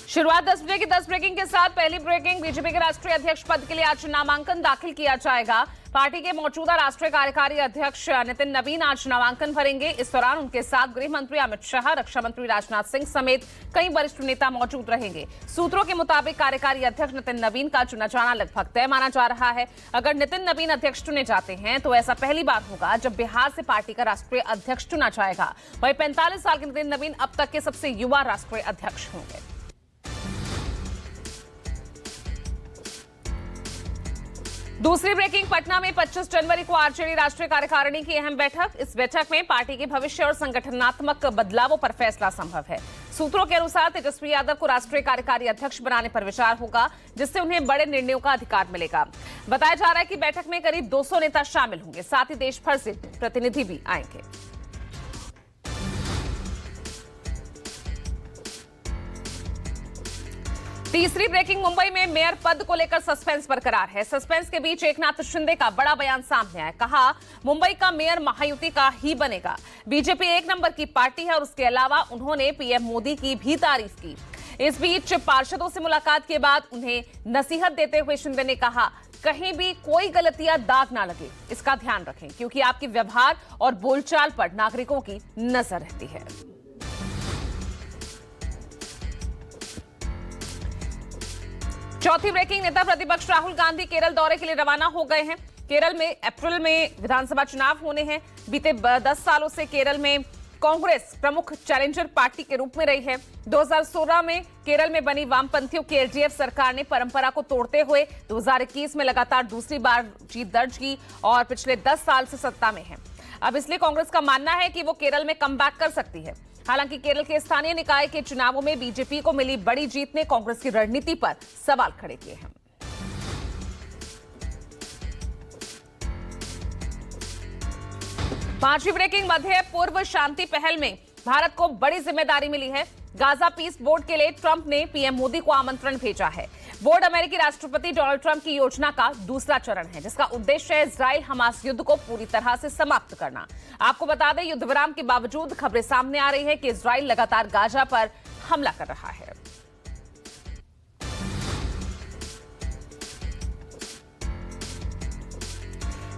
शुरुआत 10 बजे की 10 ब्रेकिंग के साथ। पहली ब्रेकिंग, बीजेपी के राष्ट्रीय अध्यक्ष पद के लिए आज नामांकन दाखिल किया जाएगा। पार्टी के मौजूदा राष्ट्रीय कार्यकारी अध्यक्ष नितिन नवीन आज नामांकन भरेंगे। इस दौरान उनके साथ गृह मंत्री अमित शाह, रक्षा मंत्री राजनाथ सिंह समेत कई वरिष्ठ नेता मौजूद रहेंगे। सूत्रों के मुताबिक कार्यकारी अध्यक्ष नितिन नवीन का चुना जाना लगभग तय माना जा रहा है। अगर नितिन नवीन अध्यक्ष चुने जाते हैं तो ऐसा पहली बार होगा जब बिहार से पार्टी का राष्ट्रीय अध्यक्ष चुना जाएगा। वहीं 45 साल के नितिन नवीन अब तक के सबसे युवा राष्ट्रीय अध्यक्ष होंगे। दूसरी ब्रेकिंग, पटना में 25 जनवरी को आरजेडी राष्ट्रीय कार्यकारिणी की अहम बैठक। इस बैठक में पार्टी के भविष्य और संगठनात्मक बदलावों पर फैसला संभव है। सूत्रों के अनुसार तेजस्वी यादव को राष्ट्रीय कार्यकारी अध्यक्ष बनाने पर विचार होगा, जिससे उन्हें बड़े निर्णयों का अधिकार मिलेगा। बताया जा रहा है कि बैठक में करीब 200 नेता शामिल होंगे, साथ ही देश भर से प्रतिनिधि भी आएंगे। तीसरी ब्रेकिंग, मुंबई में मेयर पद को लेकर सस्पेंस बरकरार है। सस्पेंस के बीच एकनाथ शिंदे का बड़ा बयान सामने आया। कहा, मुंबई का मेयर महायुति का ही बनेगा। बीजेपी एक नंबर की पार्टी है और उसके अलावा उन्होंने पीएम मोदी की भी तारीफ की। इस बीच पार्षदों से मुलाकात के बाद उन्हें नसीहत देते हुए शिंदे ने कहा, कहीं भी कोई गलत या दाग ना लगे, इसका ध्यान रखें, क्योंकि आपके व्यवहार और बोलचाल पर नागरिकों की नजर रहती है। चौथी ब्रेकिंग, नेता प्रतिपक्ष राहुल गांधी केरल दौरे के लिए रवाना हो गए हैं। केरल में अप्रैल में विधानसभा चुनाव होने हैं। बीते 10 सालों से केरल में कांग्रेस प्रमुख चैलेंजर पार्टी के रूप में रही है। 2016 में केरल में बनी वामपंथियों की एलडीएफ सरकार ने परंपरा को तोड़ते हुए 2021 में लगातार दूसरी बार जीत दर्ज की और पिछले 10 साल से सत्ता में है। अब इसलिए कांग्रेस का मानना है कि वो केरल में कमबैक कर सकती है। हालांकि केरल के स्थानीय निकाय के चुनावों में बीजेपी को मिली बड़ी जीत ने कांग्रेस की रणनीति पर सवाल खड़े किए हैं। पांचवी ब्रेकिंग, मध्य पूर्व शांति पहल में भारत को बड़ी जिम्मेदारी मिली है। गाजा पीस बोर्ड के लिए ट्रंप ने पीएम मोदी को आमंत्रण भेजा है। बोर्ड अमेरिकी राष्ट्रपति डोनाल्ड ट्रंप की योजना का दूसरा चरण है, जिसका उद्देश्य है इजराइल हमास युद्ध को पूरी तरह से समाप्त करना। आपको बता दें, युद्ध विराम के बावजूद खबरें सामने आ रही है कि इजराइल लगातार गाजा पर हमला कर रहा है।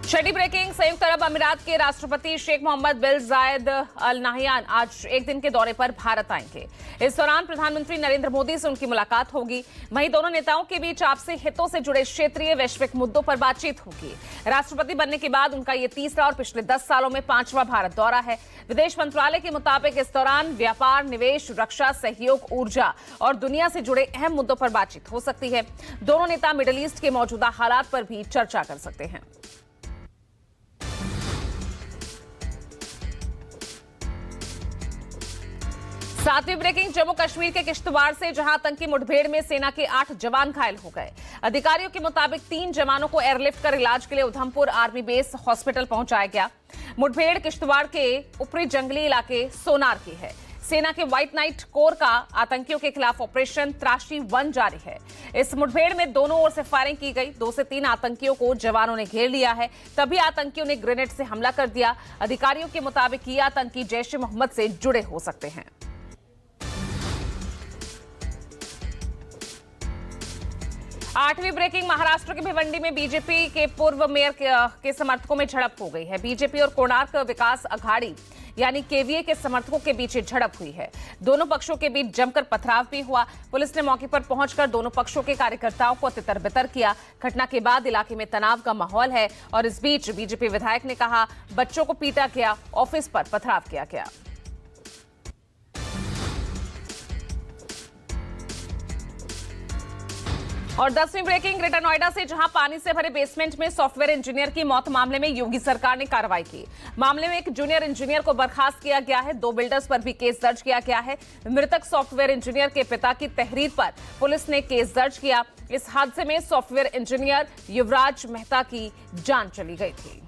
छठी ब्रेकिंग, संयुक्त अरब अमीरात के राष्ट्रपति शेख मोहम्मद बिन जायद अल नाहयान आज एक दिन के दौरे पर भारत आएंगे। इस दौरान प्रधानमंत्री नरेंद्र मोदी से उनकी मुलाकात होगी। वहीं दोनों नेताओं के बीच आपसी हितों से जुड़े क्षेत्रीय वैश्विक मुद्दों पर बातचीत होगी। राष्ट्रपति बनने के बाद उनका यह तीसरा और पिछले 10 सालों में 5वां भारत दौरा है। विदेश मंत्रालय के मुताबिक इस दौरान व्यापार, निवेश, रक्षा, सहयोग, ऊर्जा और दुनिया से जुड़े अहम मुद्दों पर बातचीत हो सकती है। दोनों नेता मिडिल ईस्ट के मौजूदा हालात पर भी चर्चा कर सकते हैं। सातवीं ब्रेकिंग, जम्मू कश्मीर के किश्तवाड़ से जहां आतंकी मुठभेड़ में सेना के 8 जवान घायल हो गए। अधिकारियों के मुताबिक 3 जवानों को एयरलिफ्ट कर इलाज के लिए उधमपुर आर्मी बेस हॉस्पिटल पहुंचाया गया। मुठभेड़ किश्तवाड़ के ऊपरी जंगली इलाके सोनार की है। सेना के व्हाइट नाइट कोर का आतंकियों के खिलाफ ऑपरेशन त्राशी 1 जारी है। इस मुठभेड़ में दोनों ओर से फायरिंग की गई। 2 से 3 आतंकियों को जवानों ने घेर लिया है। तभी आतंकियों ने ग्रेनेड से हमला कर दिया। अधिकारियों के मुताबिक ये आतंकी जैश ए मोहम्मद से जुड़े हो सकते हैं। आठवीं ब्रेकिंग, महाराष्ट्र के भिवंडी में बीजेपी के पूर्व मेयर के समर्थकों में झड़प हो गई है। बीजेपी और कोणार्क विकास अघाड़ी यानी केवीए के समर्थकों के बीच झड़प हुई है। दोनों पक्षों के बीच जमकर पथराव भी हुआ। पुलिस ने मौके पर पहुंचकर दोनों पक्षों के कार्यकर्ताओं को तितर-बितर किया। घटना के बाद इलाके में तनाव का माहौल है और इस बीच बीजेपी विधायक ने कहा, बच्चों को पीटा गया, ऑफिस पर पथराव किया गया। और 10वीं ब्रेकिंग, ग्रेटर नोएडा से जहां पानी से भरे बेसमेंट में सॉफ्टवेयर इंजीनियर की मौत मामले में योगी सरकार ने कार्रवाई की। मामले में एक जूनियर इंजीनियर को बर्खास्त किया गया है। 2 बिल्डर्स पर भी केस दर्ज किया गया है। मृतक सॉफ्टवेयर इंजीनियर के पिता की तहरीर पर पुलिस ने केस दर्ज किया। इस हादसे में सॉफ्टवेयर इंजीनियर युवराज मेहता की जान चली गई थी।